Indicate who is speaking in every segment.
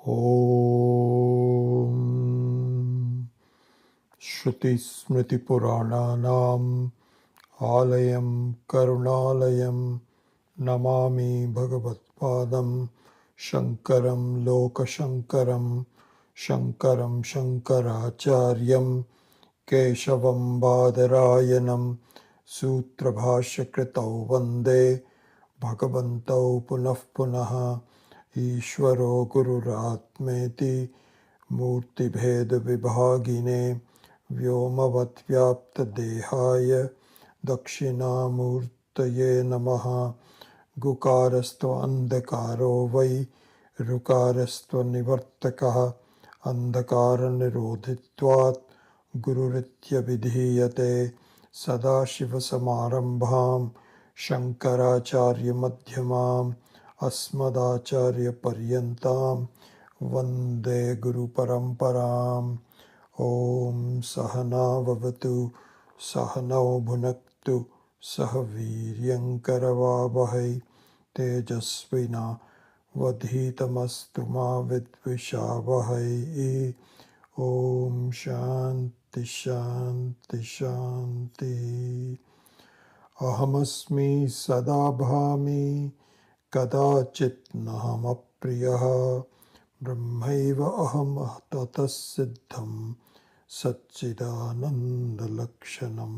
Speaker 1: Om Shruti Smriti Purananam Alayam Karunalayam Namami Bhagavatpadam Shankaram Lokashankaram Shankaram Shankaracharyam Keshavam Badarayanam Sutrabhashakritau Vande Bhagavantau Punah Punaha Ishvaro Gururatmeti Murti Bheda Vibhagine Vyomavat Vyapta Dehaya Dakshinamurtaye Namaha Gukarasto Andakaro Vai Rukarasto Nivartakaha Andakara Nirodhitvat Gururitya Vidhiyate Sadashiva Samarambham Shankaracharya Madhyamam Asmadacharya Paryantam Vande Guru Paramparam. Om Sahana Vavatu Sahanao Bhunaktu Sahaviryankaravabhai Tejasvina Vadhitamastu Ma Vidvishavahai. Om Shanti Shanti Shanti. Ahamasmi Sadabhami Kadachit Nahamapriyaha Brahmaiva Aham Tatas Siddham Satchidananda Lakshanam.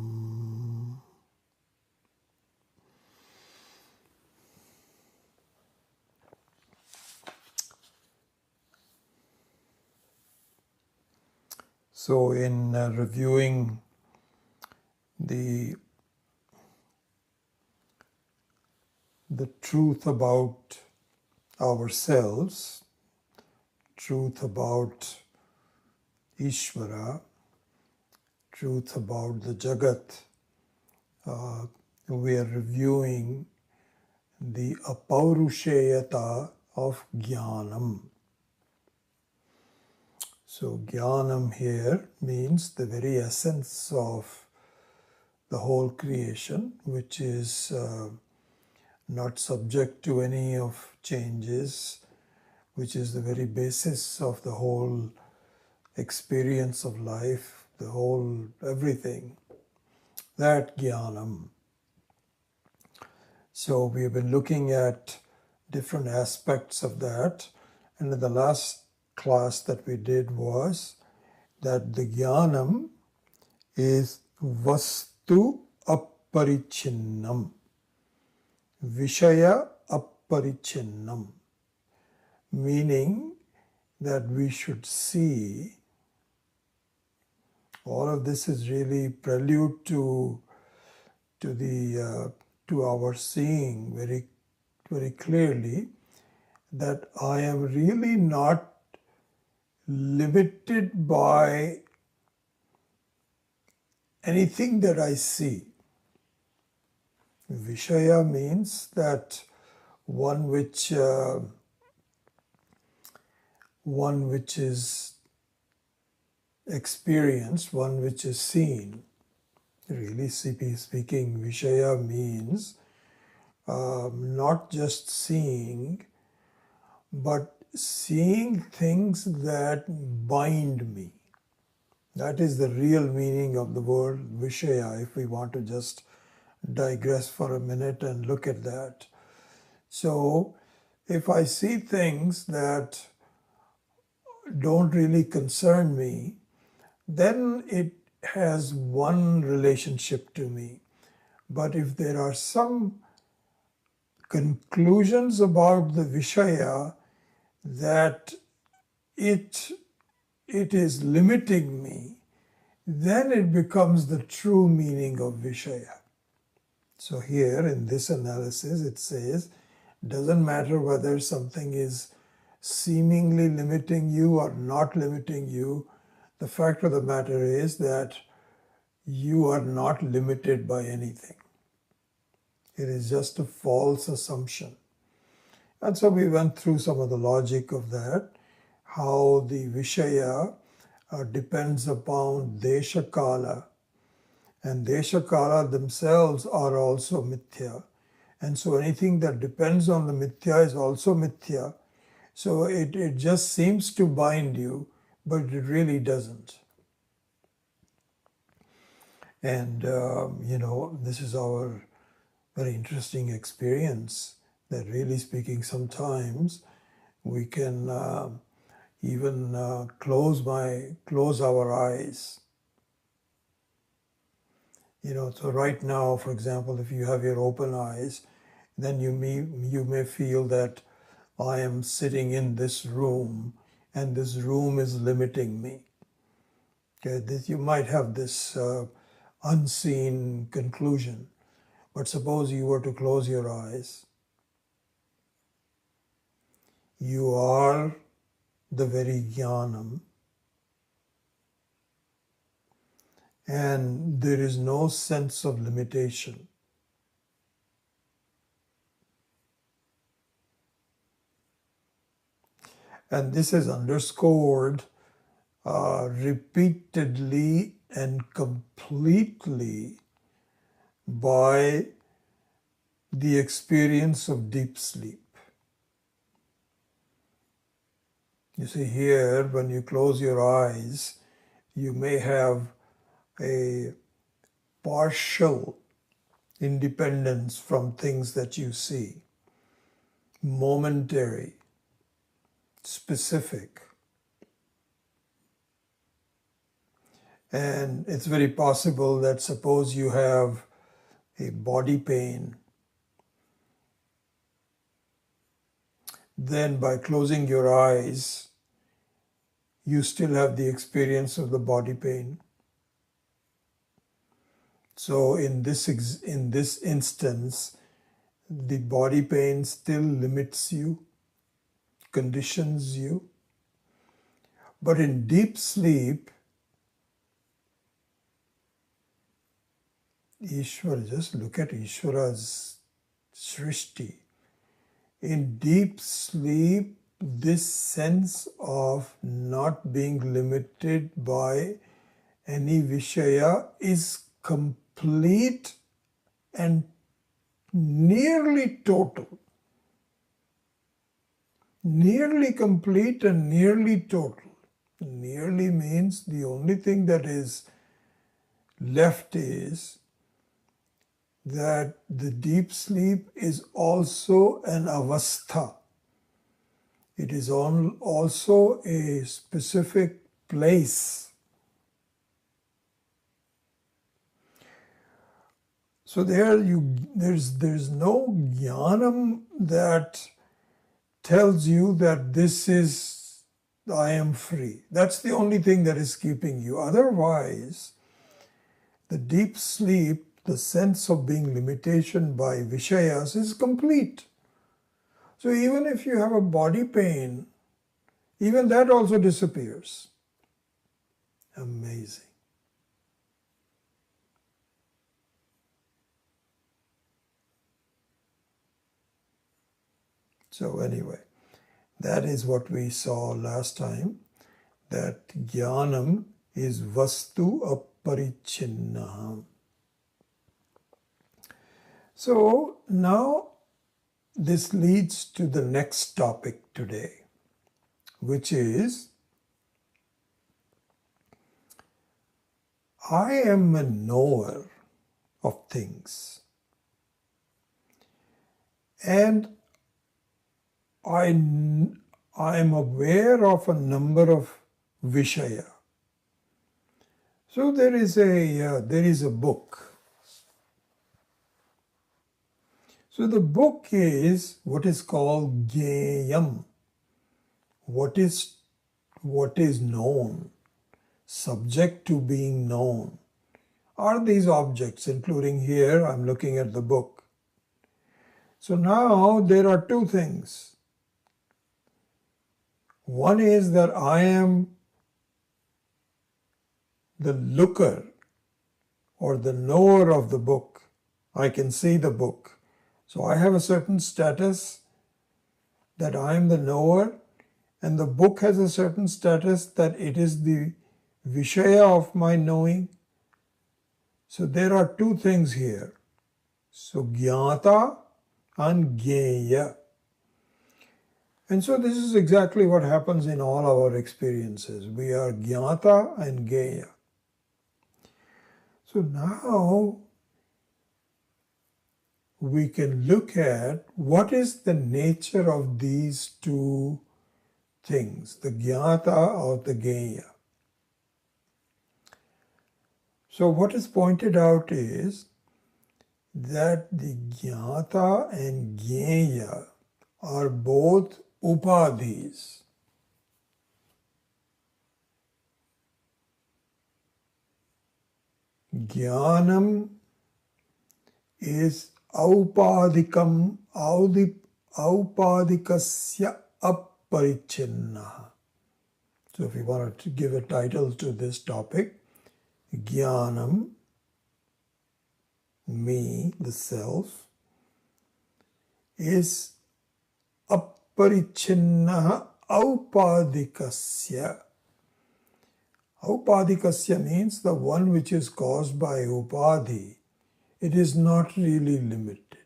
Speaker 1: So in reviewing the truth about ourselves, truth about Ishvara, truth about the Jagat, we are reviewing the apaurusheyata of Jnanam. So Jnanam here means the very essence of the whole creation, which is not subject to any of changes, which is the very basis of the whole experience of life, the whole everything, that Jnanam. So we have been looking at different aspects of that, and in the last class that we did was that the Jnanam is Vastu Apparichinnam, Vishaya Apparichinnam, meaning that we should see. All of this is really prelude to our seeing very, very clearly that I am really not limited by anything that I see. Vishaya means that one which is experienced, one which is seen. Really speaking, Vishaya means not just seeing, but seeing things that bind me. That is the real meaning of the word Vishaya, if we want to just digress for a minute and look at that. So, if I see things that don't really concern me, then it has one relationship to me. But if there are some conclusions about the Vishaya that it is limiting me, then it becomes the true meaning of Vishaya. So here in this analysis it says, doesn't matter whether something is seemingly limiting you or not limiting you, the fact of the matter is that you are not limited by anything. It is just a false assumption. And so we went through some of the logic of that, how the Vishaya depends upon Desha Kala, and Desha Kala themselves are also Mithya. And so anything that depends on the Mithya is also Mithya. So it just seems to bind you, but it really doesn't. And, this is our very interesting experience that really speaking sometimes we can even close our eyes. So right now, for example, if you have your open eyes, then you may feel that I am sitting in this room and this room is limiting me. Okay, you might have this unseen conclusion. But suppose you were to close your eyes. You are the very jnanam, and there is no sense of limitation. And this is underscored repeatedly and completely by the experience of deep sleep. You see here, when you close your eyes, you may have a partial independence from things that you see, momentary, specific. And it's very possible that suppose you have a body pain, then by closing your eyes, you still have the experience of the body pain. So in this instance, the body pain still limits you, conditions you. But in deep sleep, Ishvara, just look at Ishvara's srishti. In deep sleep, this sense of not being limited by any Vishaya is complete and nearly total. Nearly complete and nearly total. Nearly means the only thing that is left is that the deep sleep is also an avastha. It is also a specific place. So there's no jnanam that tells you that this is, I am free. That's the only thing that is keeping you. Otherwise, the deep sleep, the sense of being limitation by Vishayas is complete. So even if you have a body pain, even that also disappears. Amazing. So anyway, that is what we saw last time, that jnanam is vastu aparichinna. So now this leads to the next topic today, which is, I am a knower of things, and I am aware of a number of Vishaya. So there is a book. So the book is what is called Jneyam, what is known, subject to being known. Are these objects, including here, I'm looking at the book. So now there are two things. One is that I am the looker or the knower of the book. I can see the book. So I have a certain status that I am the knower, and the book has a certain status that it is the Vishaya of my knowing. So there are two things here. So Jnata and Jnaya. And so this is exactly what happens in all our experiences. We are jnata and gyeya. So now we can look at what is the nature of these two things, the jnata or the gyeya. So what is pointed out is that the jnata and gyeya are both upadhis. Jnanam is aupadikam, aupadikasya aparichinna. So if you want to give a title to this topic, Jnanam, me, the self, is aparichinna aupadikasya. Aupadikasya means the one which is caused by upadhi. It is not really limited.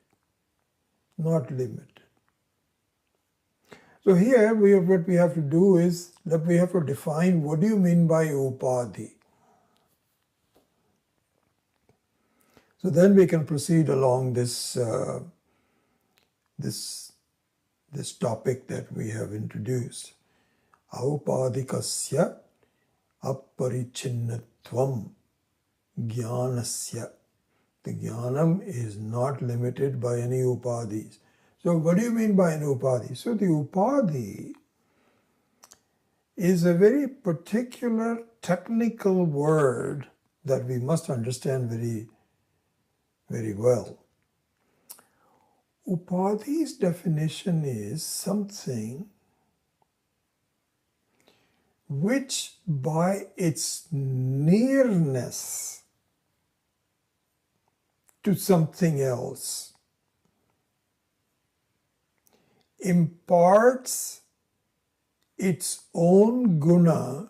Speaker 1: Not limited. So here what we have to do is that we have to define what do you mean by upadhi. So then we can proceed along this topic that we have introduced. Aupadikasya aparichinnatvam jnanasya. The jnanam is not limited by any upadhis. So what do you mean by an upadhi? So the upadhi is a very particular technical word that we must understand very, very well. Upadhi's definition is something which by its nearness to something else imparts its own guna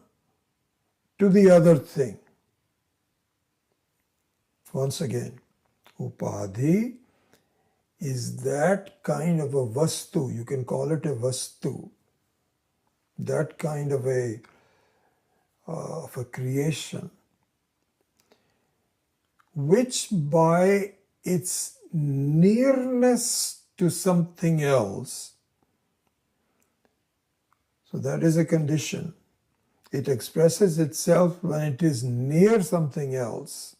Speaker 1: to the other thing. Once again, upadhi is that kind of a vastu, you can call it a vastu, that kind of a creation, which by its nearness to something else, so that is a condition. It expresses itself when it is near something else.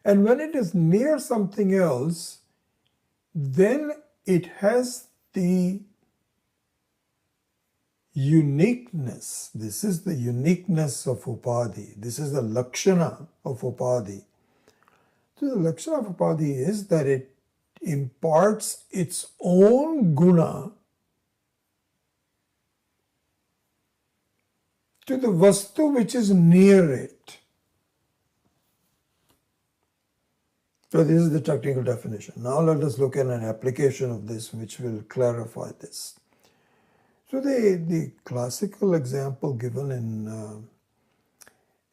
Speaker 1: And when it is near something else, then it has the uniqueness. This is the uniqueness of upadhi. This is the lakshana of upadhi. So the lakshana of upadhi is that it imparts its own guna to the vastu which is near it. So this is the technical definition. Now let us look at an application of this which will clarify this. So the classical example given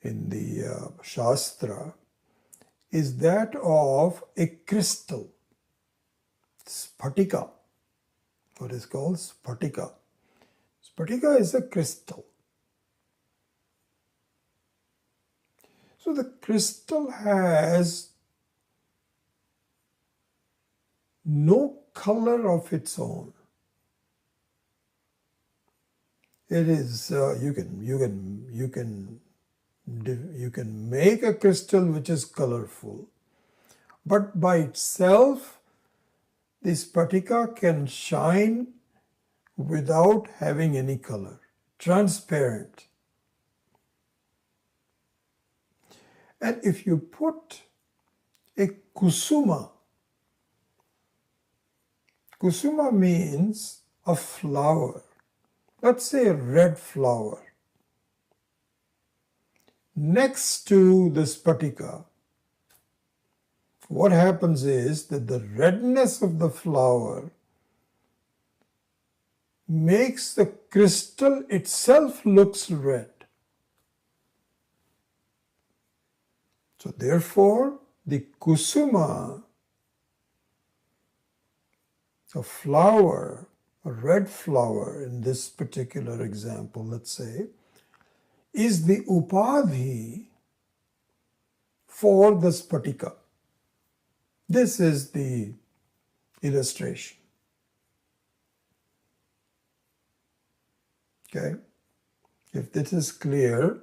Speaker 1: in the Shastra is that of a crystal, sphatika, what is called sphatika. Sphatika is a crystal. So the crystal has no color of its own. It is you can make a crystal which is colorful, but by itself the sphatika can shine without having any color, transparent. And if you put a kusuma, kusuma means a flower, let's say a red flower, next to the sphatika, what happens is that the redness of the flower makes the crystal itself looks red. So therefore, the kusuma A flower, a red flower in this particular example, let's say, is the upadhi for the spatika. This is the illustration. Okay? If this is clear,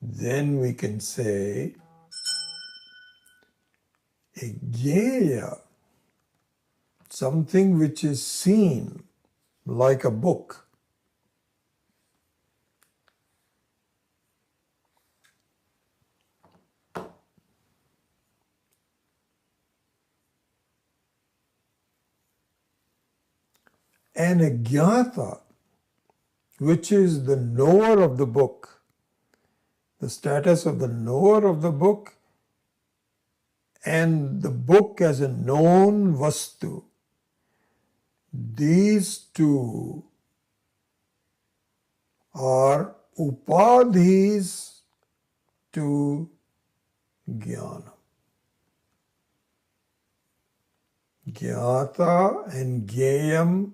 Speaker 1: then we can say a gyeya, something which is seen like a book. And a jnata, which is the knower of the book, the status of the knower of the book, and the book as a known vastu. These two are upadhis to jnana. Jnata and jnayam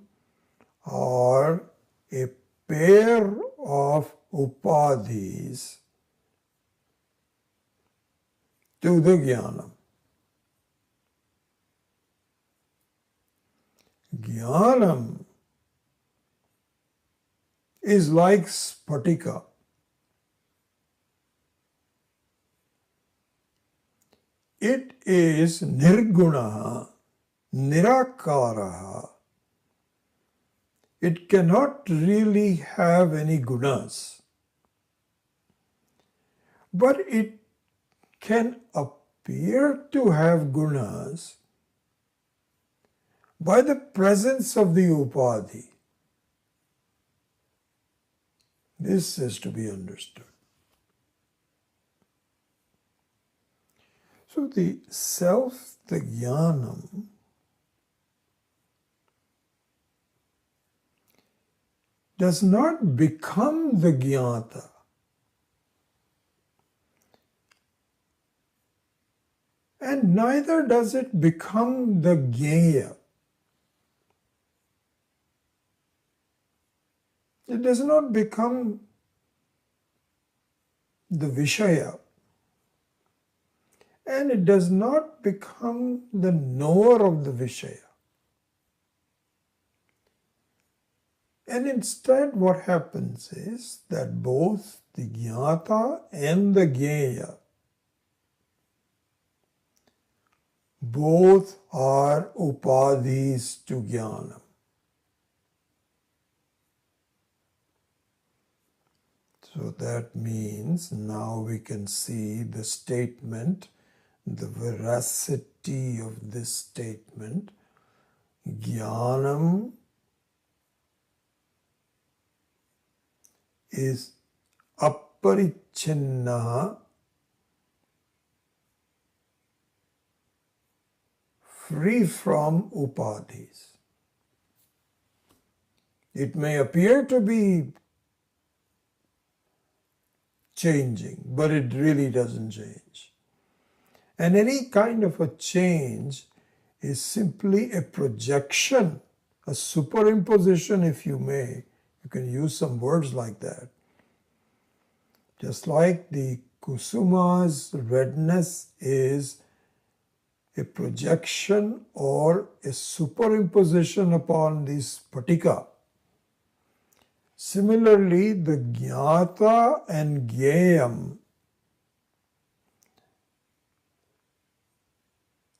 Speaker 1: are a pair of upadhis to the jnanam. Jnanam is like spatika. It is nirguna, nirakara. It cannot really have any gunas, but it can appear to have gunas by the presence of the upadhi. This is to be understood. So the self, the jnanam, does not become the jnata. And neither does it become the jnaya. It does not become the vishaya. And it does not become the knower of the vishaya. And instead what happens is that both the jnata and the jnaya, both are upadhis to jnanam. So that means now we can see the statement, the veracity of this statement. Jnanam is aparichinna, free from upadhis. It may appear to be changing, but it really doesn't change. And any kind of a change is simply a projection, a superimposition, if you may. You can use some words like that. Just like the kusuma's redness is a projection or a superimposition upon this spatika. Similarly, the jnata and jnayam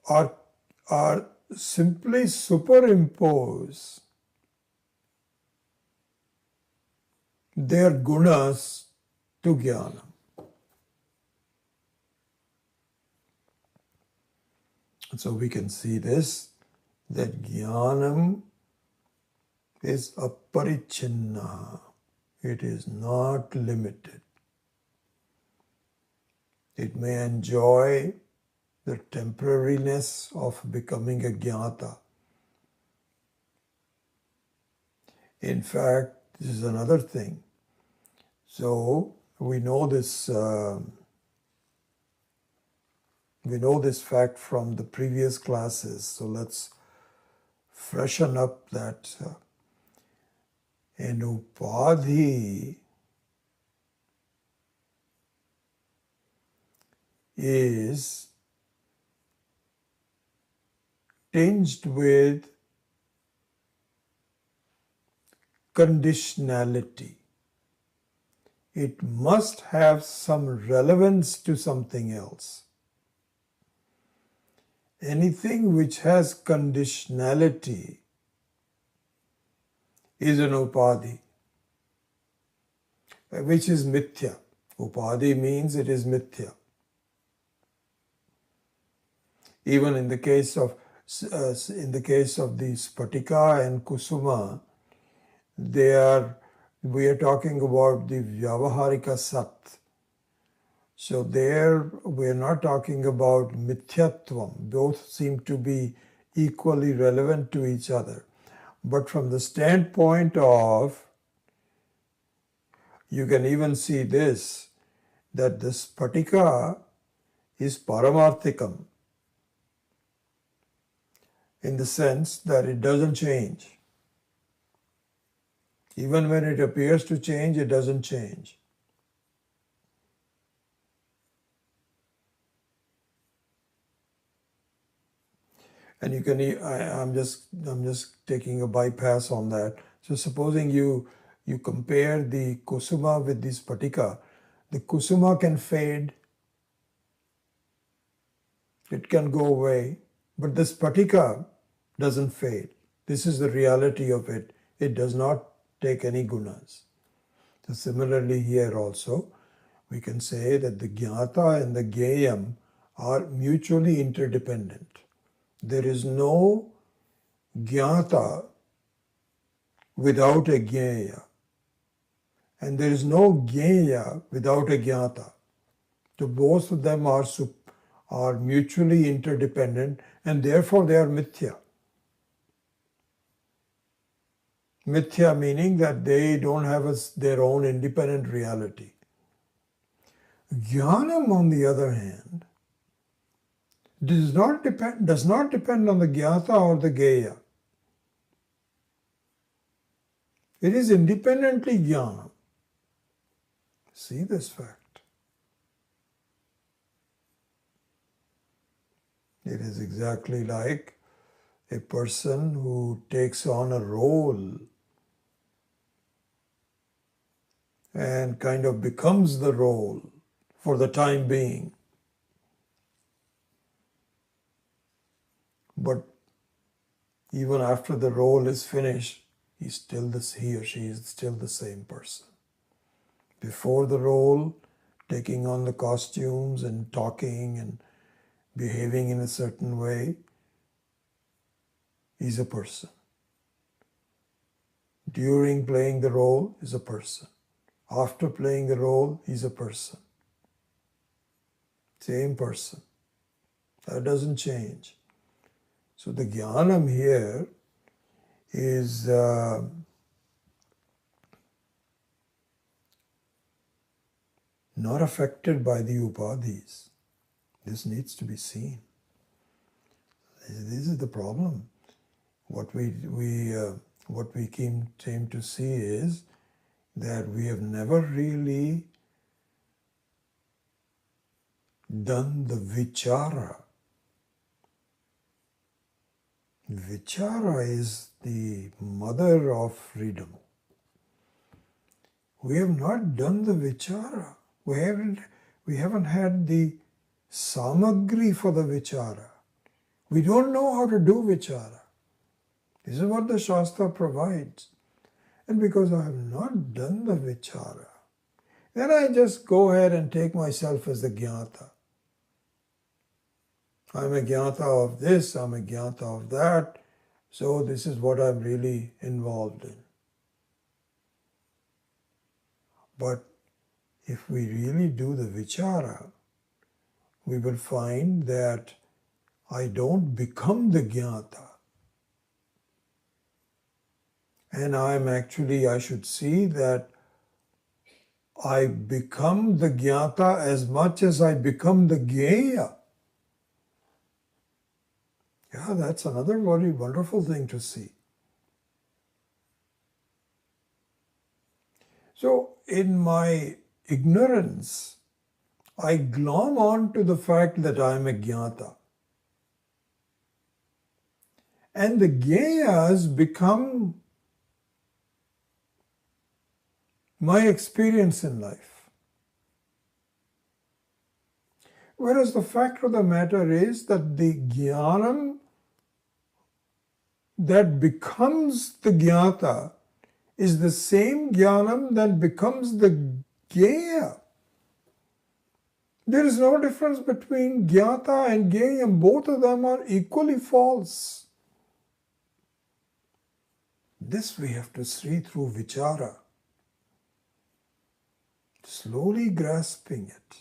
Speaker 1: are simply superimpose their gunas to jnana. So we can see this, that jnanam is aparichinna. It is not limited. It may enjoy the temporariness of becoming a jnata. In fact, this is another thing. So we know this We know this fact from the previous classes, so let's freshen up that an upadhi is tinged with conditionality. It must have some relevance to something else. Anything which has conditionality is an upadhi, which is mithya. Upadhi means it is mithya. Even in the case of the Spatika and Kusuma, we are talking about the Vyavaharika Sat. So there we are not talking about mithyatvam. Both seem to be equally relevant to each other. But from the standpoint of, you can even see this, that the Spatika is paramarthikam, in the sense that it doesn't change. Even when it appears to change, it doesn't change. And you can, I'm just taking a bypass on that. So supposing you compare the kusuma with the spatika, the kusuma can fade, it can go away, but the spatika doesn't fade. This is the reality of it. It does not take any gunas. So similarly here also, we can say that the jnata and the jnayam are mutually interdependent. There is no jnata without a jnaya, and there is no jnaya without a jnata. So both of them are mutually interdependent, and therefore they are mithya. Mithya meaning that they don't have their own independent reality. Jnanam, on the other hand, does not depend on the jnata or the geya. It is independently jnana. See this fact. It is exactly like a person who takes on a role and kind of becomes the role for the time being. But even after the role is finished, he or she is still the same person. Before the role, taking on the costumes and talking and behaving in a certain way, he's a person. During playing the role, he's a person. After playing the role, he's a person. Same person. That doesn't change. So the jnanam here is not affected by the upadhis. This needs to be seen. This is the problem. What we came to see is that we have never really done the vichara. Vichara is the mother of freedom. We have not done the vichara. We haven't had the samagri for the vichara. We don't know how to do vichara. This is what the Shastra provides. And because I have not done the vichara, then I just go ahead and take myself as the jnata. I'm a jnata of this, I'm a jnata of that, so this is what I'm really involved in. But if we really do the vichara, we will find that I don't become the jnata. And I should see that I become the jnata as much as I become the jnaya. Yeah, that's another very wonderful thing to see. So, in my ignorance, I glom on to the fact that I am a jnata. And the jnayas become my experience in life. Whereas the fact of the matter is that the jnanam that becomes the jnata is the same jnanam that becomes the jnaya. There is no difference between jnata and jnayam. Both of them are equally false. This we have to see through vichara, slowly grasping it,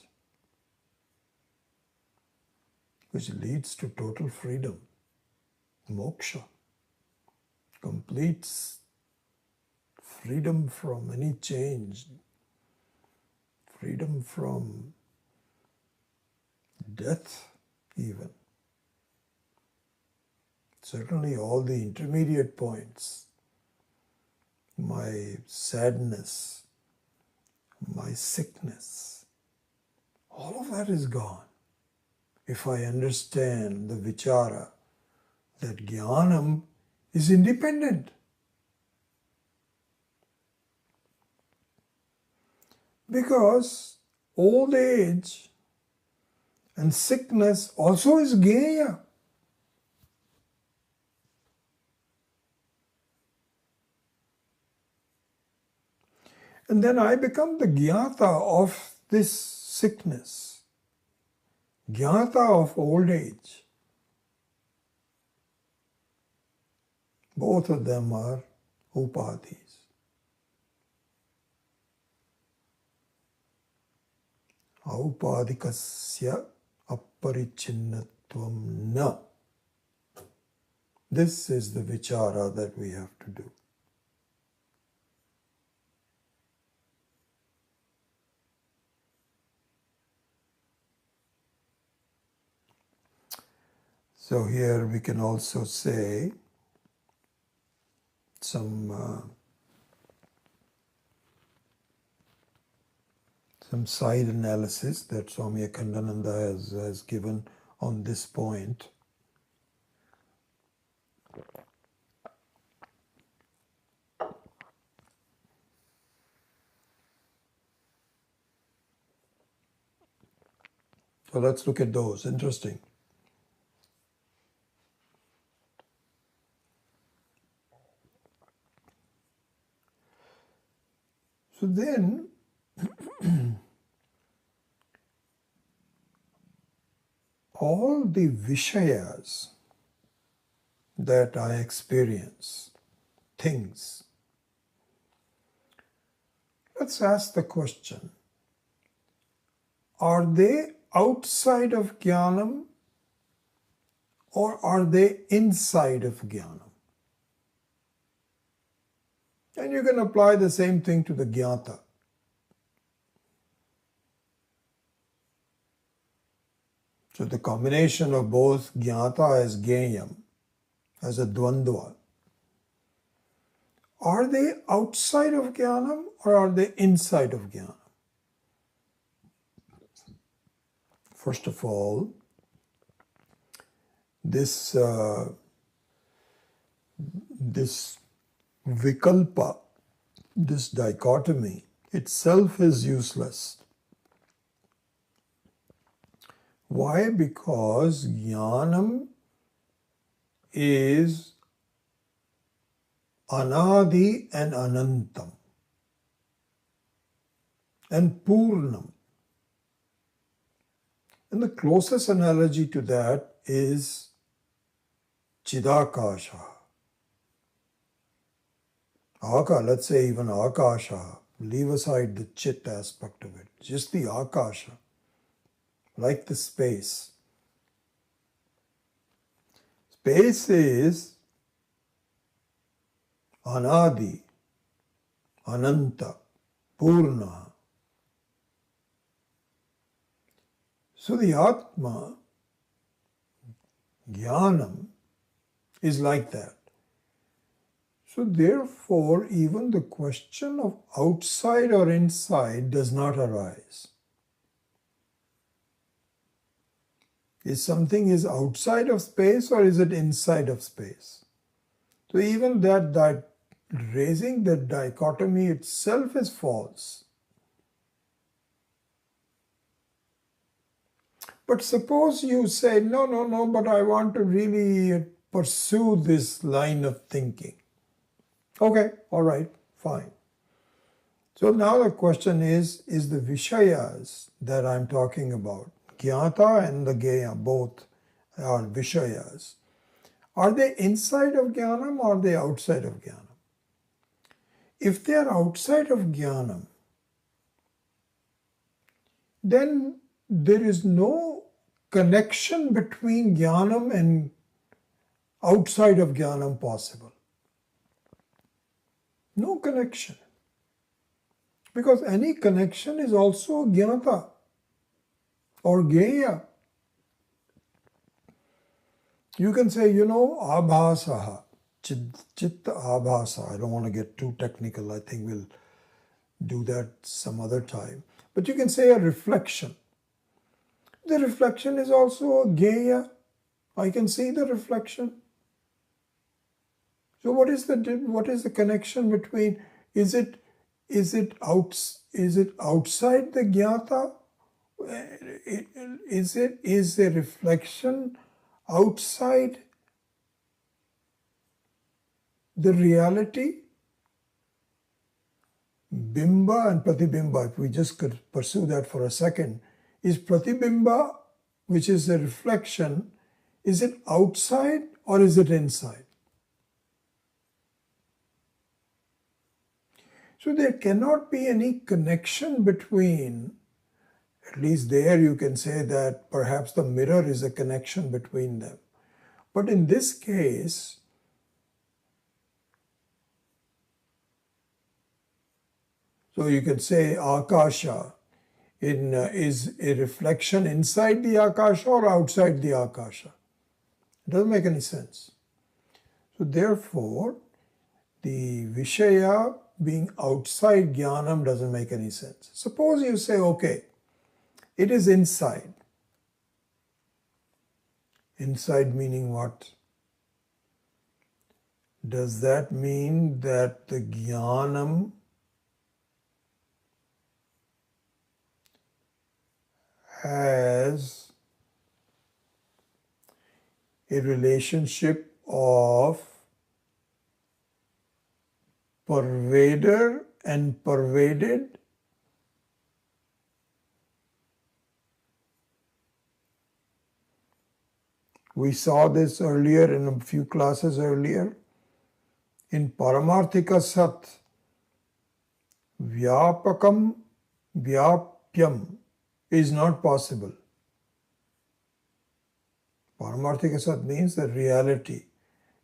Speaker 1: which leads to total freedom, moksha, complete freedom from any change, freedom from death even. Certainly all the intermediate points, my sadness, my sickness, all of that is gone. If I understand the vichara that jnanam is independent. Because old age and sickness also is jnaya. And then I become the jnata of this sickness, jnata of old age. Both of them are upadhis. Aupadhikasya aparichinnatvam na. This is the vichara that we have to do. So here we can also say some side analysis that Swami Akhandananda has given on this point. So let's look at those. Interesting. So then, all the vishayas that I experience, things, let's ask the question, are they outside of jnanam or are they inside of jnanam? And you can apply the same thing to the jnata. So the combination of both jnata as jnayam, as a dvandva, are they outside of jnanam or are they inside of jnanam? First of all, this vikalpa, this dichotomy itself is useless. Why? Because jnanam is anadi and anantam and purnam. And the closest analogy to that is chidakasha. Let's say even akasha. Leave aside the chit aspect of it. Just the akasha. Like the space. Space is anadi, ananta, purna. So the Atma, jnanam, is like that. So therefore, even the question of outside or inside does not arise. Is something is outside of space or is it inside of space? So even that raising the dichotomy itself is false. But suppose you say, no, but I want to really pursue this line of thinking. Okay, all right, fine. So now the question is the Vishayas that I'm talking about, Jnata and the Geya, both are Vishayas. Are they inside of Jnanam or are they outside of Jnanam? If they are outside of Jnanam, then there is no connection between Jnanam and outside of Jnanam possible. No connection. Because any connection is also Jnata or Geya. You can say, abhasaha, chitta abhasa. I don't want to get too technical. I think we'll do that some other time. But you can say a reflection. The reflection is also a Geya. I can see the reflection. So what is the connection between, is it outside the Jnata? Is the reflection outside the reality? Bimba and Pratibimba, if we just could pursue that for a second, is Pratibimba, which is the reflection, is it outside or is it inside? So there cannot be any connection between, at least there you can say that perhaps the mirror is a connection between them. But in this case, so you can say Akasha is a reflection inside the Akasha or outside the Akasha. It doesn't make any sense. So therefore, the Vishaya being outside Jnanam doesn't make any sense. Suppose you say, okay, it is inside. Inside meaning what? Does that mean that the Jnanam has a relationship of pervader and pervaded? We saw this earlier in a few classes earlier. In Paramarthika Sat, Vyapakam Vyapyam is not possible. Paramarthika Sat means the reality.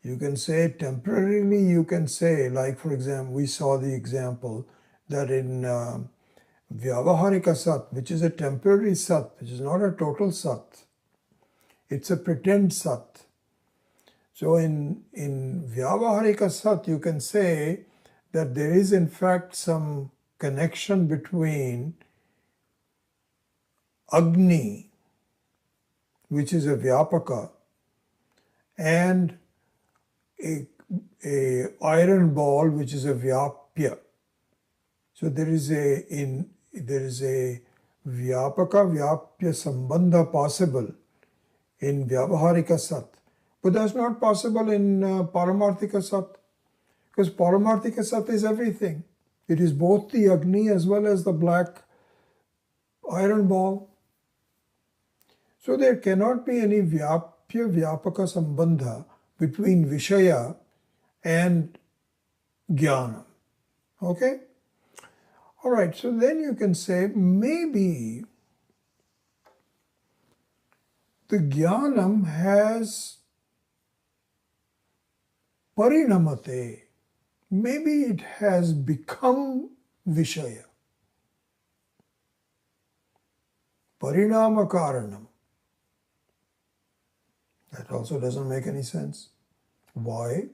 Speaker 1: You can say temporarily, you can say, like for example, we saw the example that in Vyavaharika Sat, which is a temporary Sat, which is not a total Sat. It's a pretend Sat. So in Vyavaharika Sat, you can say that there is in fact some connection between Agni, which is a Vyapaka, and a iron ball, which is a Vyapya. So there is a Vyapaka Vyapya Sambandha possible in Vyavaharika Sat. But that's not possible in Paramarthika Sat, because Paramarthika Sat is everything. It is both the Agni as well as the black iron ball. So there cannot be any Vyapya Vyapaka Sambandha between Vishaya and Jnanam. Okay? All right, so then you can say maybe the Jnanam has parinamate. Maybe it has become Vishaya. Parinama Karanam. That also doesn't make any sense. Why?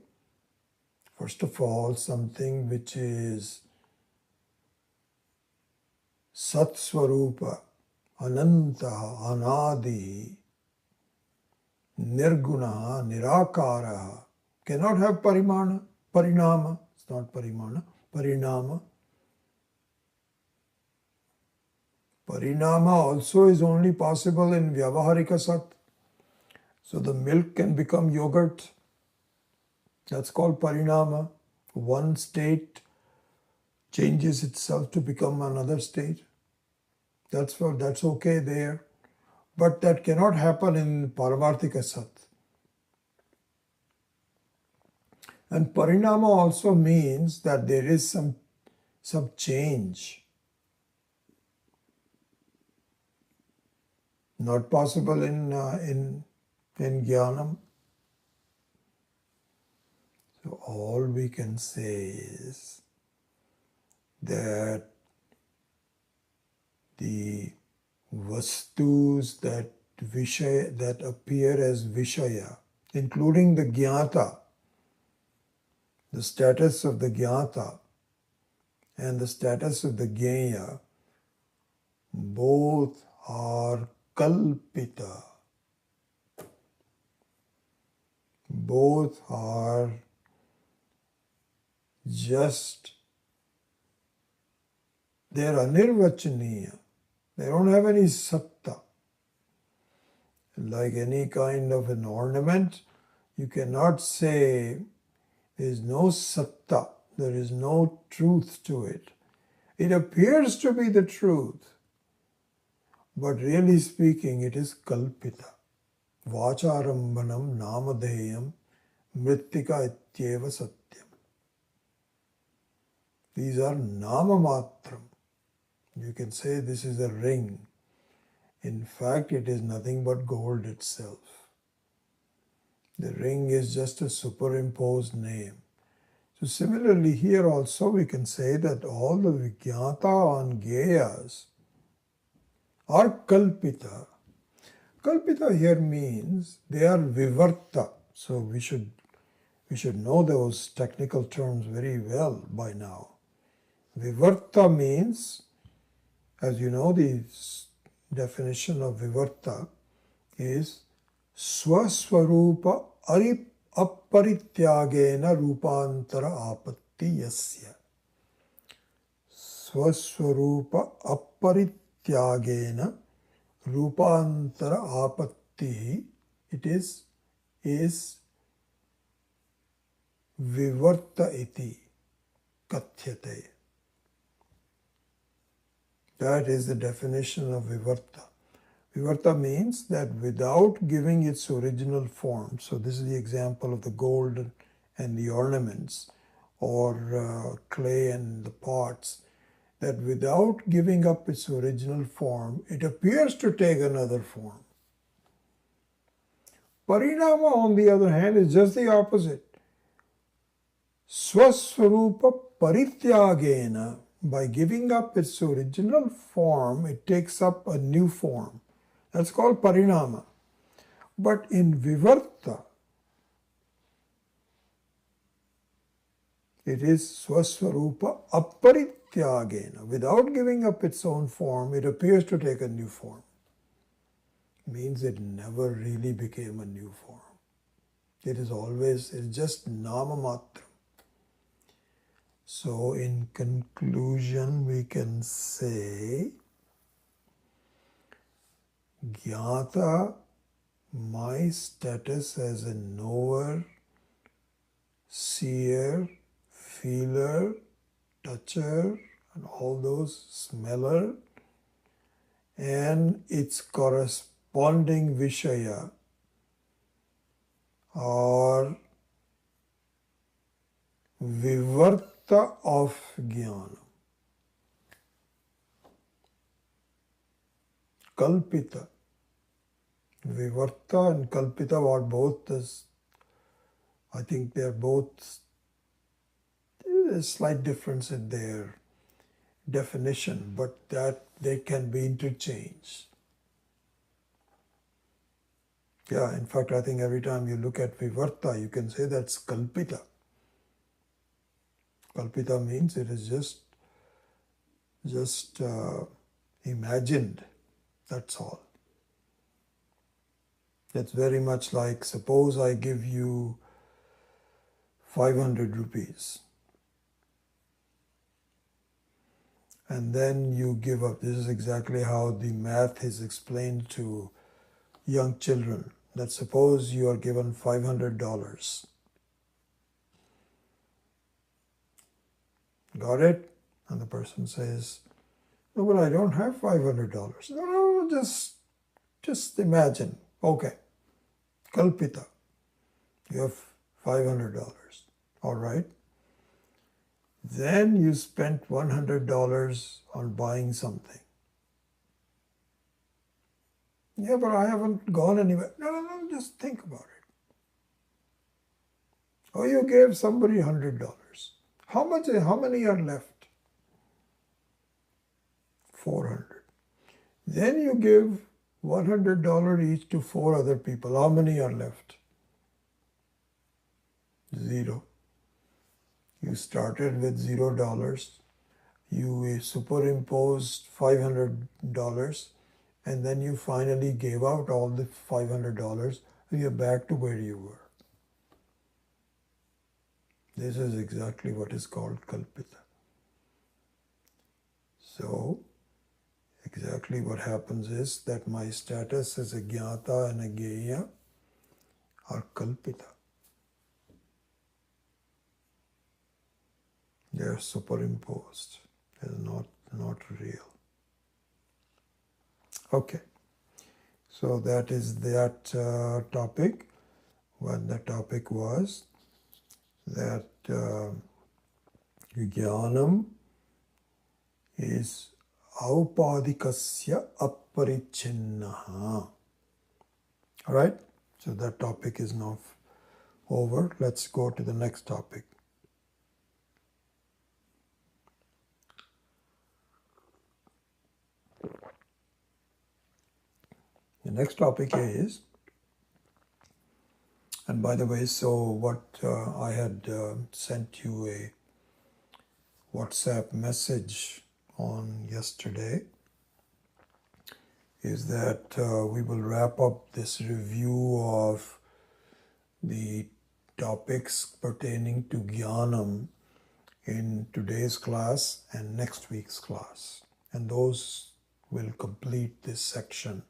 Speaker 1: First of all, something which is Sat Swarupa, Ananta, Anadi, Nirguna, Nirakara, cannot have Parinama. It's not Parimana, Parinama. Parinama also is only possible in Vyavaharika Sat. So the milk can become yogurt. That's called Parinama. One state changes itself to become another state. That's okay there. But that cannot happen in Paramarthika Sat. And Parinama also means that there is some change. Not possible in Jnanam. So all we can say is that the vastus that appear as Vishaya, including the Jnata, the status of the Jnata and the status of the Jnaya, both are Kalpita. Both are just, they are anirvachaniya. They don't have any satta. Like any kind of an ornament, you cannot say there is no satta, there is no truth to it. It appears to be the truth, but really speaking, it is kalpita. Vacharambanam namadheyam mrittika ityeva satyam. These are namamatram. You can say this is a ring. In fact, it is nothing but gold itself. The ring is just a superimposed name. So similarly here also we can say that all the Vijnata and Geyas are Kalpita. Kalpita here means they are Vivarta. So we should know those technical terms very well by now. Vivarta means, as you know, the definition of Vivarta is Swaswarupa Apparityagena Rupantara Apatti Yasya. Swaswarupa Apparityagena Rupantara Apatti, it is Vivarta iti Kathyate. That is the definition of Vivarta. Vivarta means that without giving its original form, so this is the example of the gold and the ornaments, or clay and the pots, that without giving up its original form, it appears to take another form. Parinama, on the other hand, is just the opposite. Swaswarupa Parityagena, by giving up its original form, it takes up a new form. That's called Parinama. But in Vivarta, it is Swaswarupa Apparityagena. Without giving up its own form, it appears to take a new form. Means it never really became a new form. It's just Namamatram. So in conclusion, we can say, Jnata, my status as a knower, seer, feeler, toucher, and all those, smeller, and its corresponding Vishaya are Vivarta of Jnana. Kalpita. Vivarta and Kalpita are both, I think they are both, there is a slight difference in their definition, but that they can be interchanged. Yeah, in fact, I think every time you look at vivarta, you can say that's kalpita. Kalpita means it is just imagined. That's all. It's very much like, suppose I give you 500 rupees and then you give up. This is exactly how the math is explained to young children. That suppose you are given $500. Got it? And the person says, no, but I don't have $500. No, just imagine. Okay, kalpita. You have $500. All right. Then you spent $100 on buying something. Yeah, but I haven't gone anywhere. No, just think about it. Oh, you gave somebody $100. How many are left? 400. Then you give $100 each to 4 other people. How many are left? 0. You started with $0. You superimposed $500, and then you finally gave out all the $500, and you're back to where you were. This is exactly what is called kalpita. So, exactly what happens is that my status as a jnata and a gyeya are kalpita. They are superimposed. They are not real. Okay. So that is that topic. What the topic was that jnanam is aupadikasya aparichinnaha. All right? So that topic is now over. Let's go to the next topic. The next topic is, and by the way, so what I had sent you a WhatsApp message on yesterday is that we will wrap up this review of the topics pertaining to Jnanam in today's class and next week's class. And those will complete this section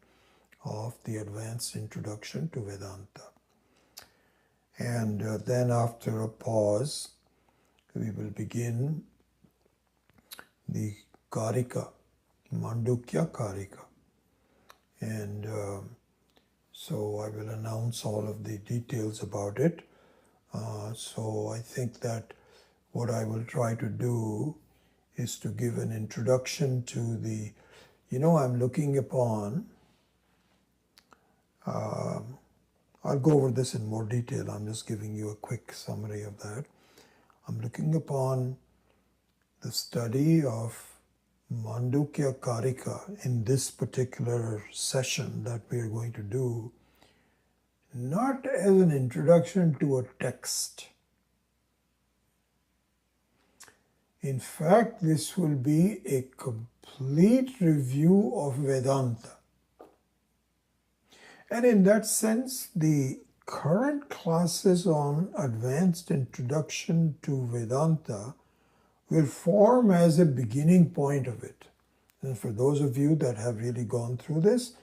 Speaker 1: of the Advanced Introduction to Vedanta. And then after a pause, we will begin the Karika, Mandukya Karika. And so I will announce all of the details about it. So I think that what I will try to do is to give an introduction to the, I'm looking upon, I'll go over this in more detail. I'm just giving you a quick summary of that. I'm looking upon the study of Mandukya Karika in this particular session that we are going to do, not as an introduction to a text. In fact, this will be a complete review of Vedanta. And in that sense, the current classes on Advanced Introduction to Vedanta will form as a beginning point of it. And for those of you that have really gone through this,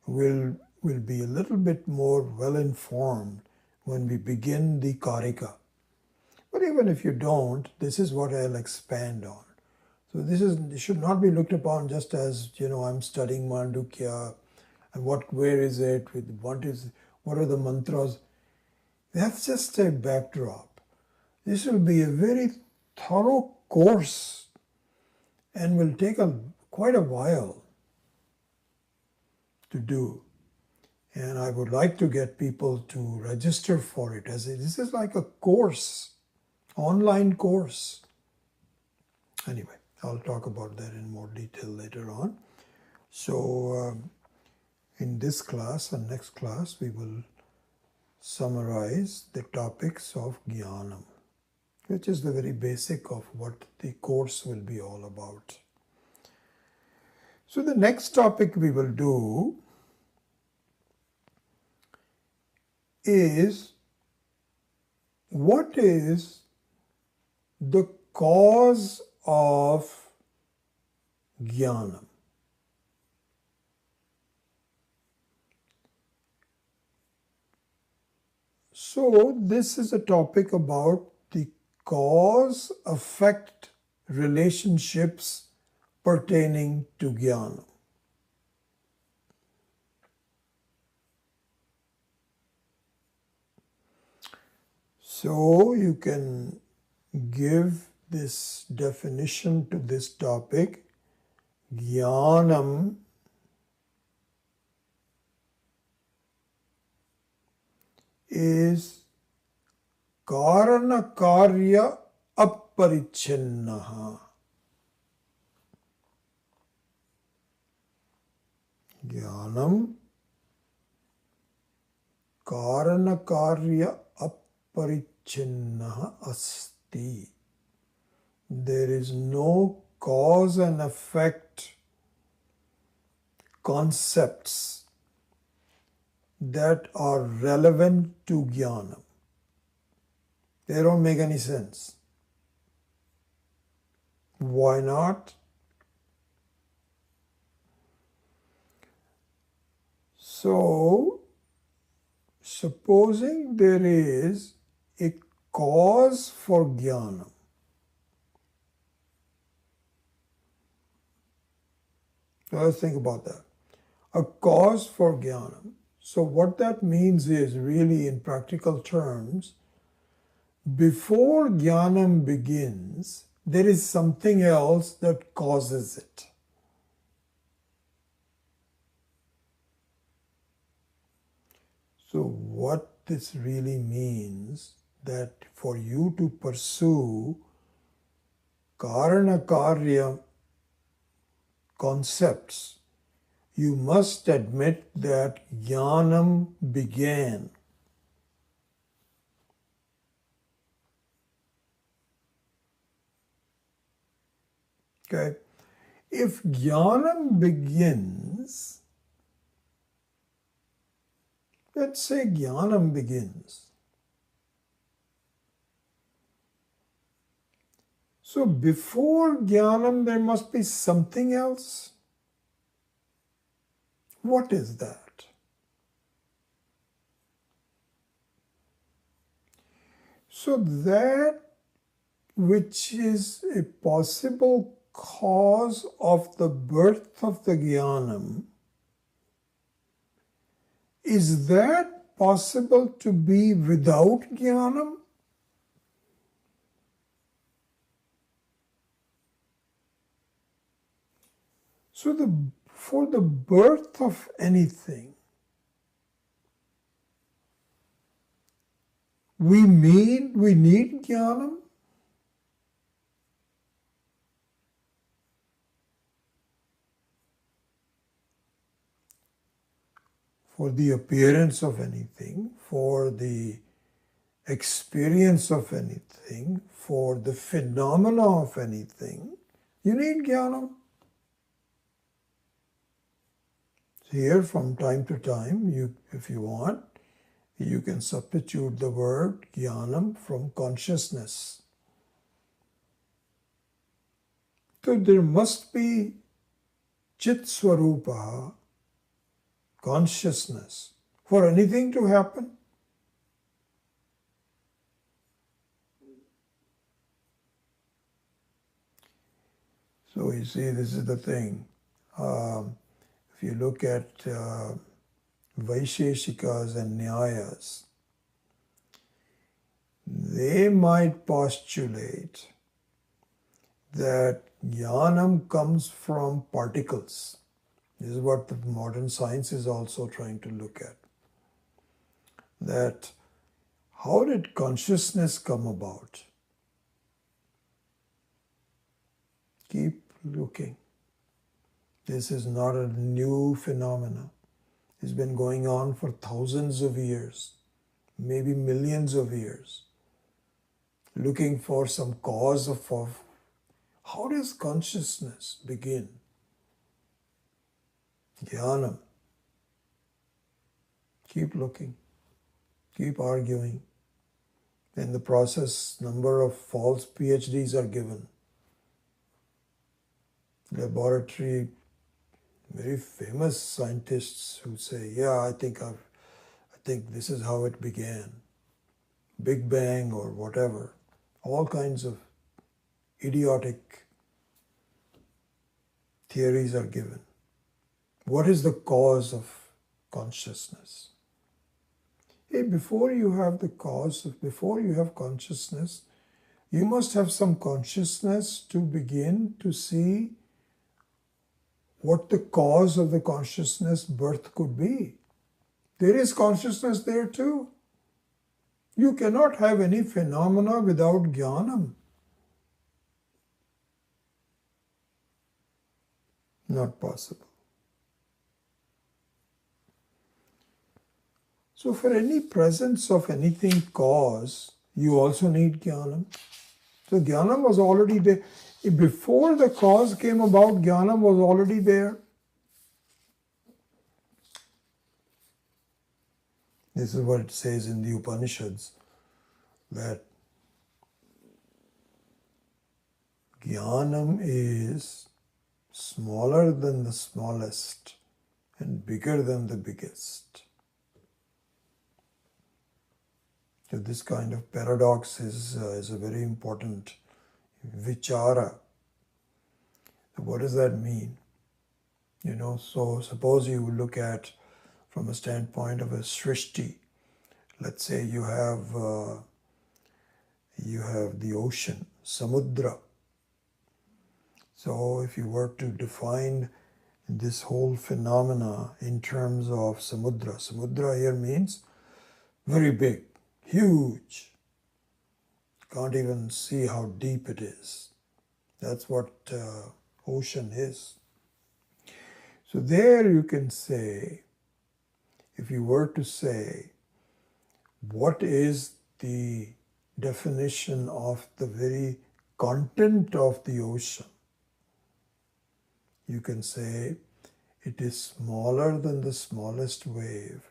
Speaker 1: will be a little bit more well-informed when we begin the Karika. But even if you don't, this is what I'll expand on. So this should not be looked upon just as, I'm studying Mandukya, and where is it, what are the mantras. That's just a backdrop. This will be a very thorough course and will take quite a while to do. And I would like to get people to register for it. This is like a course, online course. Anyway, I'll talk about that in more detail later on. So, In this class and next class, we will summarize the topics of Jnanam, which is the very basic of what the course will be all about. So the next topic we will do is what is the cause of Jnanam. So this is a topic about the cause-effect relationships pertaining to Jnana. So you can give this definition to this topic. Jnanam is karana karya aparichinnaha. Jnanam karana karya aparichinnaha asti. There is no cause and effect concepts that are relevant to Jnanam. They don't make any sense. Why not? So, supposing there is a cause for Jnanam, so let's think about that. A cause for Jnanam. So what that means is, really in practical terms, before Jnanam begins, there is something else that causes it. So what this really means, that for you to pursue Karana Karya concepts, you must admit that Jnanam began. Okay? If Jnanam begins, let's say Jnanam begins. So before Jnanam there must be something else. What is that? So that which is a possible cause of the birth of the Jnanam, is that possible to be without Jnanam? So for the birth of anything, we need Jnanam. For the appearance of anything, for the experience of anything, for the phenomena of anything, you need Jnanam. Here, from time to time, if you want, you can substitute the word Jnanam from consciousness. So there must be Chit Swarupa, consciousness, for anything to happen. So you see, this is the thing. If you look at Vaisheshikas and Nyayas, they might postulate that Jnanam comes from particles. This is what the modern science is also trying to look at. That how did consciousness come about? Keep looking. This is not a new phenomenon. It's been going on for thousands of years, maybe millions of years, looking for some cause of how does consciousness begin? Jnanam. Keep looking, keep arguing. In the process, number of false PhDs are given. Laboratory, very famous scientists who say, yeah, I think this is how it began. Big Bang or whatever. All kinds of idiotic theories are given. What is the cause of consciousness? Hey, before you have consciousness, you must have some consciousness to begin to see what the cause of the consciousness birth could be. There is consciousness there too. You cannot have any phenomena without jnanam. Not possible. So for any presence of anything cause, you also need jnanam. So jnanam was already there. Before the cause came about, jnanam was already there. This is what it says in the Upanishads, that jnanam is smaller than the smallest and bigger than the biggest. So this kind of paradox is a very important vichara. So what does that mean? So suppose you look at from a standpoint of a srishti. Let's say you have the ocean, samudra. So if you were to define this whole phenomena in terms of samudra here means very big, huge. Can't even see how deep it is. That's what ocean is. So there you can say, if you were to say, what is the definition of the very content of the ocean? You can say it is smaller than the smallest wave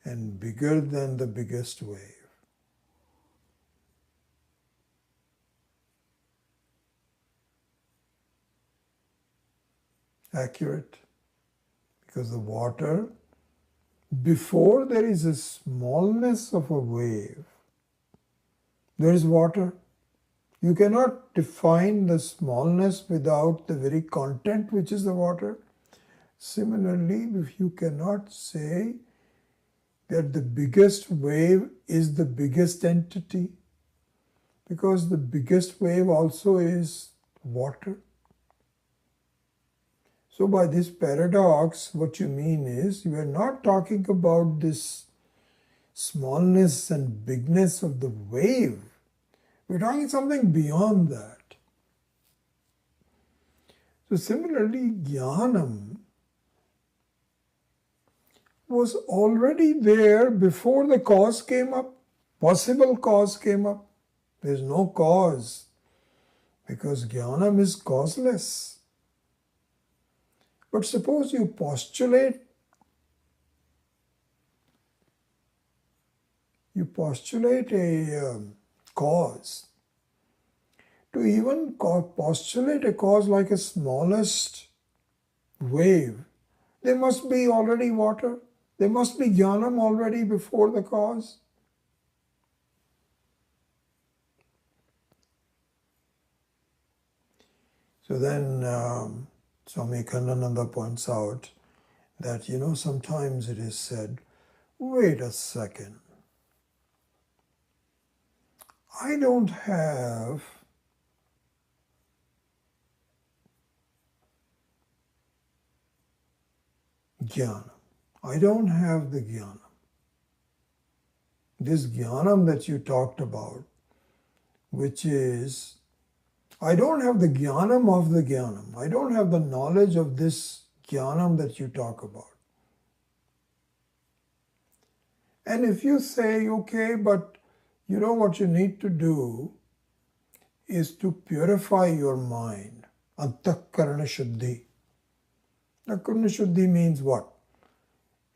Speaker 1: and bigger than the biggest wave. Accurate, because the water, before there is a smallness of a wave, there is water. You cannot define the smallness without the very content which is the water. Similarly, if you cannot say that the biggest wave is the biggest entity, because the biggest wave also is water. So by this paradox, what you mean is, you are not talking about this smallness and bigness of the wave. We're talking something beyond that. So similarly, jnanam was already there before the cause came up, possible cause came up. There's no cause, because jnanam is causeless. But suppose you postulate a cause. To even postulate a cause like a smallest wave, there must be already water. There must be jnanam already before the cause. So then Swami Khandananda points out that, sometimes it is said, wait a second, I don't have jnanam. I don't have the jnanam. This jnanam that you talked about, which is, I don't have the jnanam of the jnanam. I don't have the knowledge of this jnanam that you talk about. And if you say, okay, but you know what you need to do is to purify your mind. Antakarana Shuddhi. Now, Karana Shuddhi means what?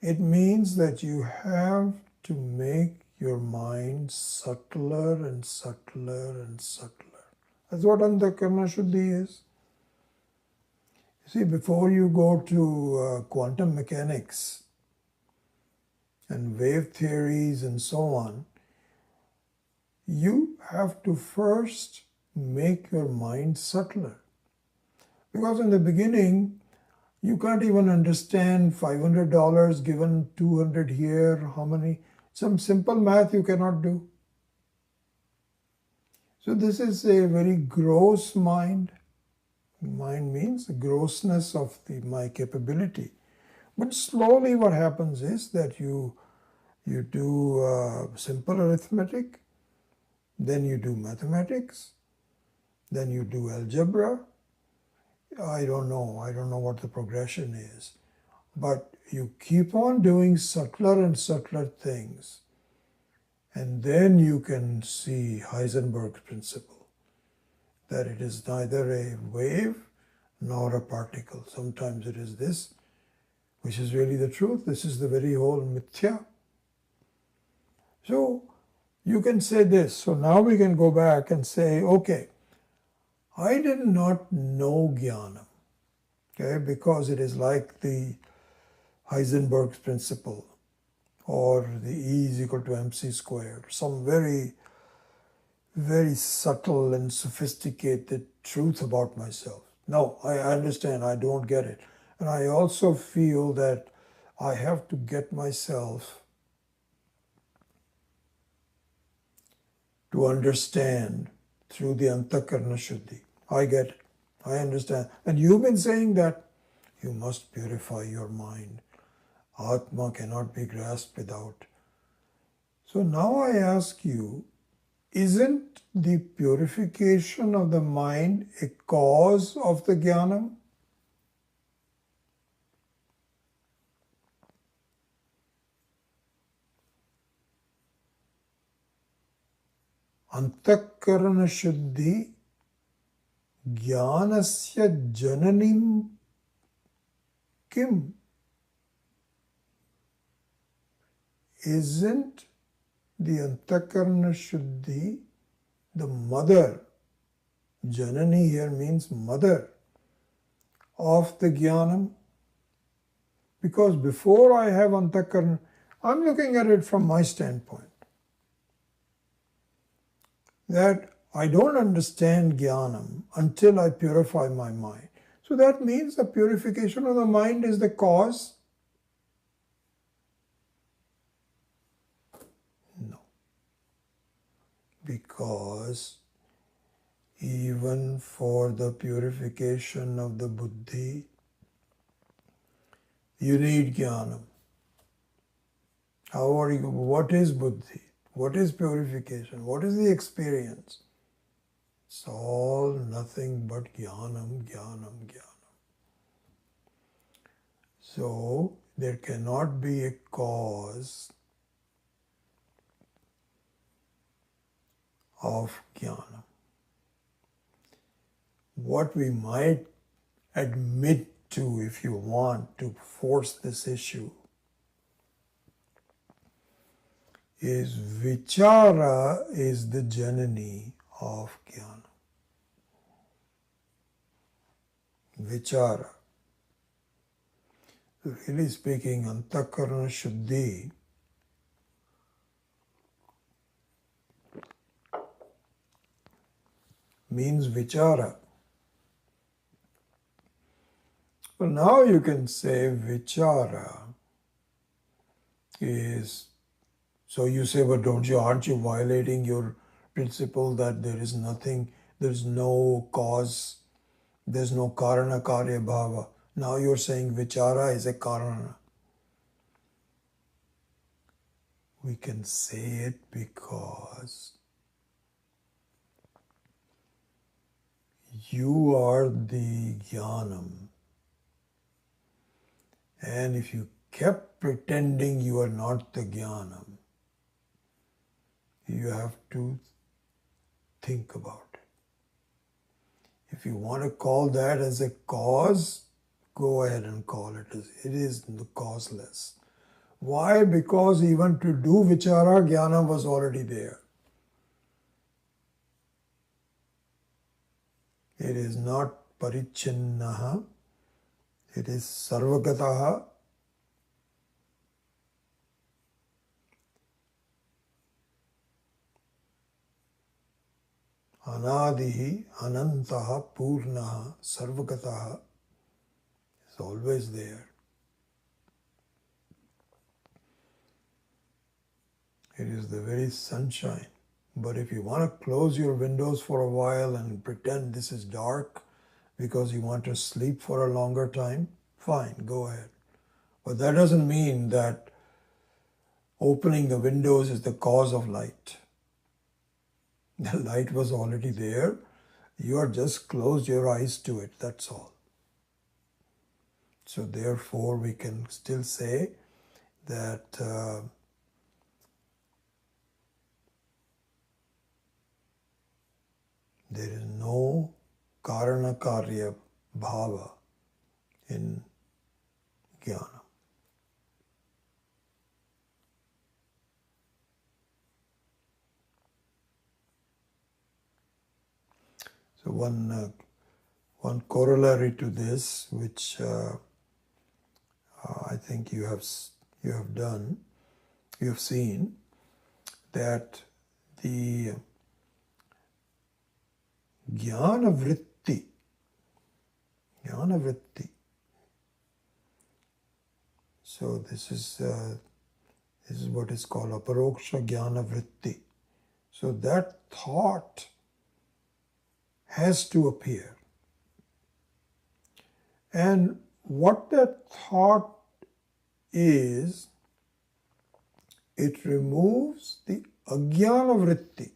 Speaker 1: It means that you have to make your mind subtler and subtler and subtler. That's what Antakarana Shuddhi is. You see, before you go to quantum mechanics and wave theories and so on, you have to first make your mind subtler. Because in the beginning, you can't even understand $500 given 200 here, how many. Some simple math you cannot do. So this is a very gross mind. Mind means the grossness of my capability. But slowly what happens is that you do simple arithmetic, then you do mathematics, then you do algebra. I don't know what the progression is. But you keep on doing subtler and subtler things. And then you can see Heisenberg's principle, that it is neither a wave nor a particle. Sometimes it is this, which is really the truth. This is the very whole mithya. So you can say this. So now we can go back and say, okay, I did not know jnana, okay, because it is like the Heisenberg's principle or the E is equal to mc squared, some very, very subtle and sophisticated truth about myself. No, I understand, I don't get it. And I also feel that I have to get myself to understand through the Antakarana Shuddhi. I get it. I understand. And you've been saying that you must purify your mind. Atma cannot be grasped without. So now I ask you, isn't the purification of the mind a cause of the jnanam? Antakarana Shuddhi Jnanasya Jananim Kim? Isn't the Antakarana Shuddhi the mother? Janani here means mother of the Jnanam. Because before I have Antakarana, I'm looking at it from my standpoint, that I don't understand Jnanam until I purify my mind. So that means the purification of the mind is the cause? No. Because even for the purification of the buddhi, you need jnanam. What is buddhi? What is purification? What is the experience? It's all nothing but jnanam, jnanam, jnanam. So there cannot be a cause of jnana. What we might admit to, if you want to force this issue, is vichara is the janani of jnana. Vichara. Really speaking, Antakarana Shuddhi means vichara. Well, now you can say vichara is, so you say, but aren't you violating your principle that there is nothing, there is no cause, there's no karana karya bhava. Now you're saying vichara is a karana. We can say it because you are the jnanam. And if you kept pretending you are not the jnanam, You have to think about it. If you want to call that as a cause, go ahead and call it as it is causeless. Why? Because even to do vichara, jnana was already there. It is not parichinnaha, it is sarvagataha. Anadihi, anantaha, purnaha, sarvagataha is always there. It is the very sunshine. But if you want to close your windows for a while and pretend this is dark because you want to sleep for a longer time, fine, go ahead. But that doesn't mean that opening the windows is the cause of light. The light was already there. You are just closed your eyes to it, that's all. So therefore we can still say that there is no karana karya bhava in jnana. So one corollary to this, which I think you have done, you have seen, that the jnana vritti, so this is what is called aparoksha jnana vritti. So that thought has to appear. And what that thought is, it removes the ajnana vritti.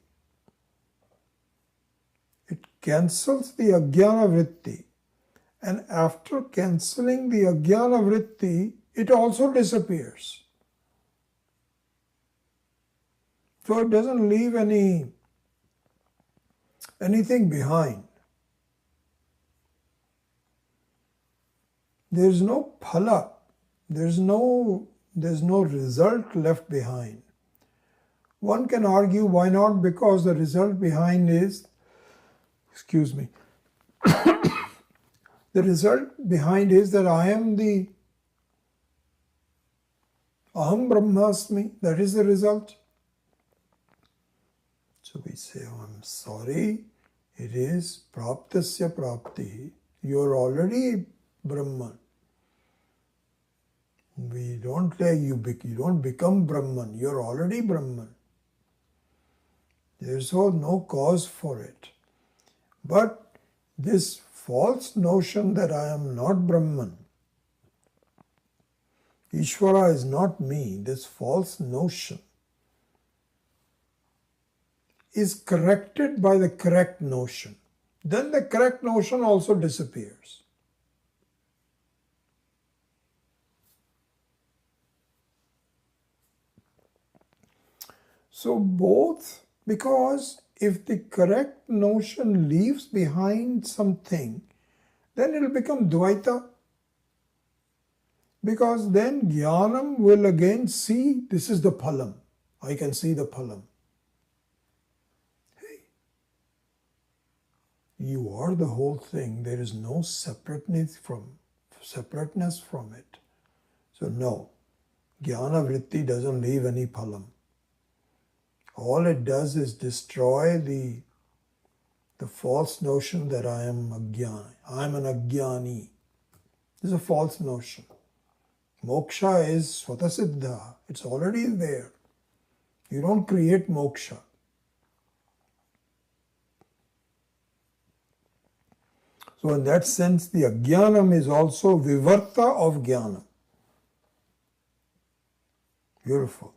Speaker 1: It cancels the ajnana vritti. And after cancelling the ajnana vritti, it also disappears. So it doesn't leave anything behind. There's no phala. There's no result left behind. One can argue why not, because the result behind is, the result behind is that I am the aham brahmasmi. That is the result. So we say, oh, I'm sorry, it is praptasya prapti. You're already Brahman. We don't say you don't become Brahman, you're already Brahman. There's no cause for it. But this false notion that I am not Brahman, Ishvara is not me, this false notion is corrected by the correct notion. Then the correct notion also disappears. So both, because if the correct notion leaves behind something, then it will become Dvaita. Because then Jnanam will again see, this is the phalam. I can see the phalam. Hey, you are the whole thing. There is no separateness from it. So no, Jnana Vritti doesn't leave any phalam. All it does is destroy the false notion that I am ajnani. I am an ajnani. This is a false notion. Moksha is swatasiddha. It's already there. You don't create moksha. So in that sense, the ajnanam is also vivarta of jnanam. Beautiful.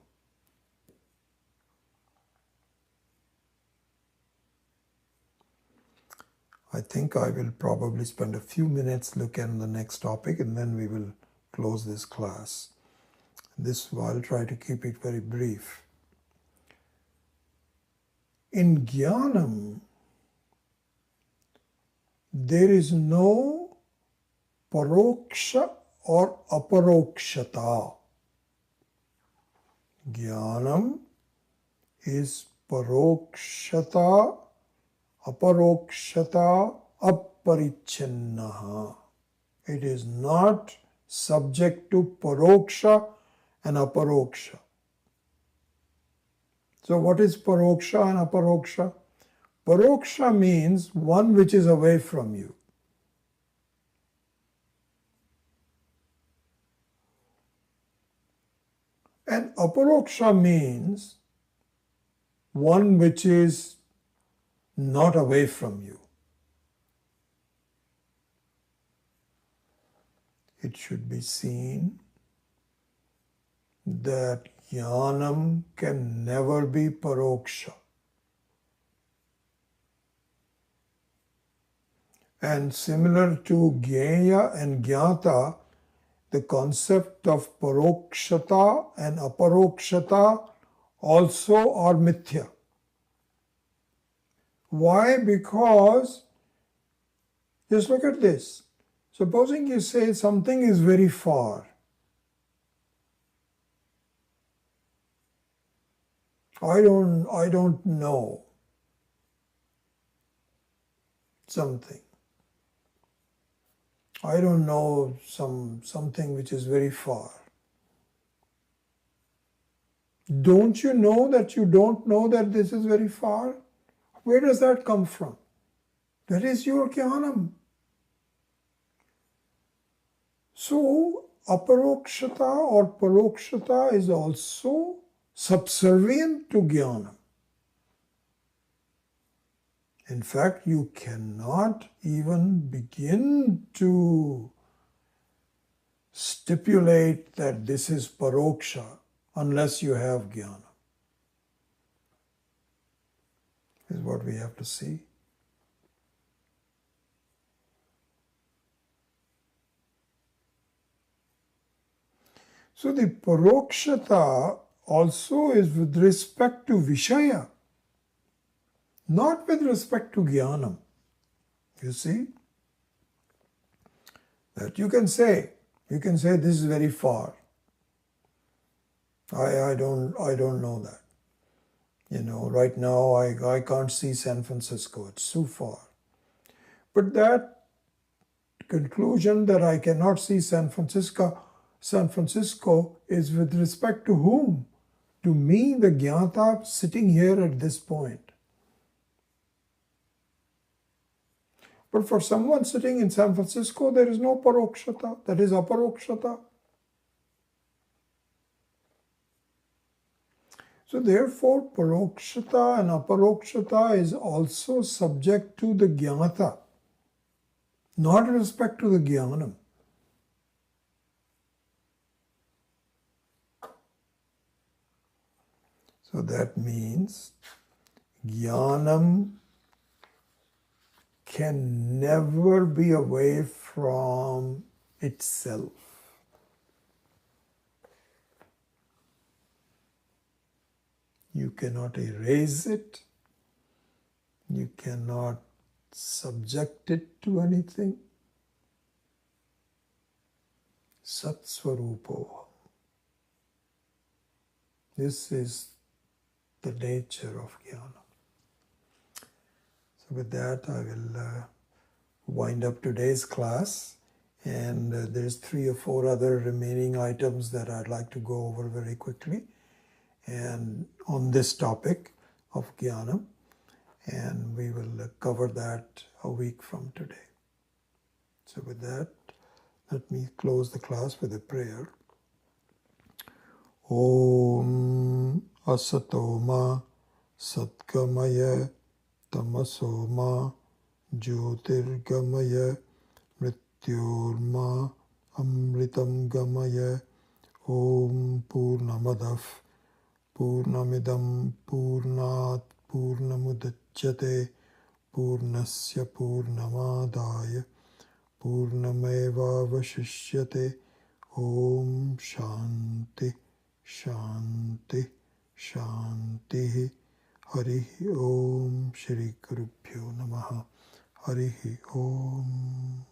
Speaker 1: I think I will probably spend a few minutes looking at the next topic and then we will close this class. I'll try to keep it very brief. In Jnanam, there is no paroksha or aparokshata. Jnanam is parokshata, aparokshata, aparichinnaha. It is not subject to paroksha and aparoksha. So what is paroksha and aparoksha? Paroksha means one which is away from you. And aparoksha means one which is not away from you. It should be seen that jnanam can never be paroksha. And similar to jnaya and jnata, the concept of parokshata and aparokshata also are mithya. Why? Because, just look at this. Supposing you say something is very far. I don't know something. I don't know something which is very far. Don't you know that you don't know that this is very far? Where does that come from? That is your jnanam. So, aparokshata or parokshata is also subservient to jnanam. In fact, you cannot even begin to stipulate that this is paroksha unless you have jnana. Is what we have to see. So the parokshata also is with respect to Vishaya, not with respect to Jnanam. You see? That you can say this is very far. I don't know that. Right now I can't see San Francisco. It's too far. But that conclusion that I cannot see San Francisco is with respect to whom? To me, the Jnata sitting here at this point. But for someone sitting in San Francisco, there is no parokshata, that is aparokshata. So therefore, parokshata and aparokshata is also subject to the Jnata, not with respect to the Jnanam. So that means Jnanam can never be away from itself. You cannot erase it. You cannot subject it to anything. Sat Swarupo. This is the nature of jnana. So with that, I will wind up today's class, and there's 3 or 4 other remaining items that I'd like to go over very quickly, and on this topic of jnana, and we will cover that a week from today. So with that, let me close the class with a prayer. Om Asatoma Satgamaya Tamasoma Jyotirgamaya Mrityorma Amritam Gamaya. Om Purnamadav Purnamidam Purnat Purnamudachyate Purnasya Purnamadaya Purnameva Vashishyate. Om Shanti Shanti Shanti. Harihi Om Shri Gurubhyo Namaha. Harihi Om.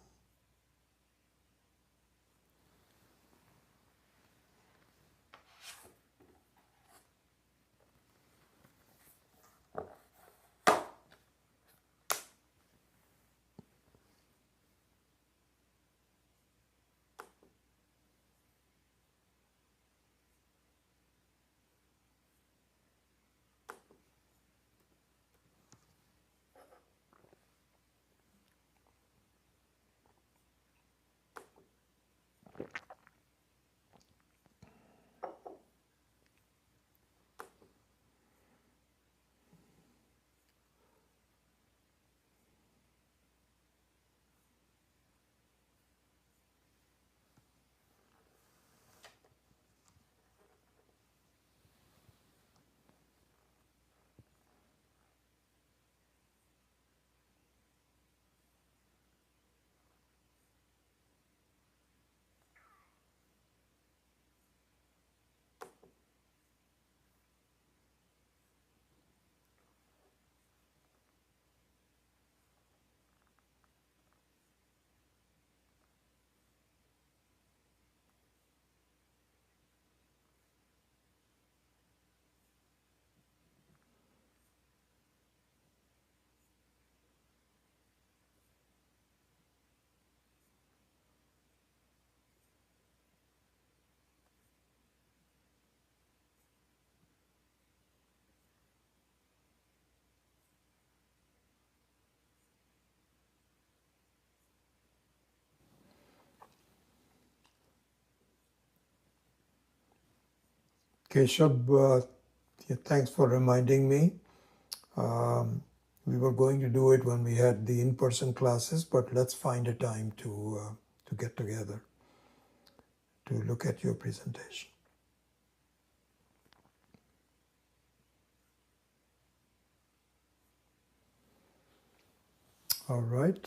Speaker 1: Keshav, yeah, thanks for reminding me. We were going to do it when we had the in-person classes, but let's find a time to get together to look at your presentation. All right.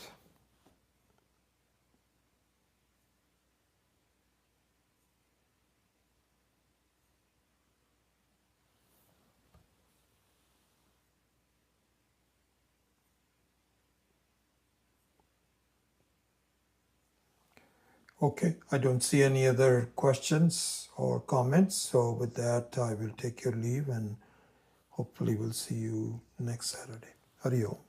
Speaker 1: Okay, I don't see any other questions or comments. So with that, I will take your leave and hopefully we'll see you next Saturday. Hari Om.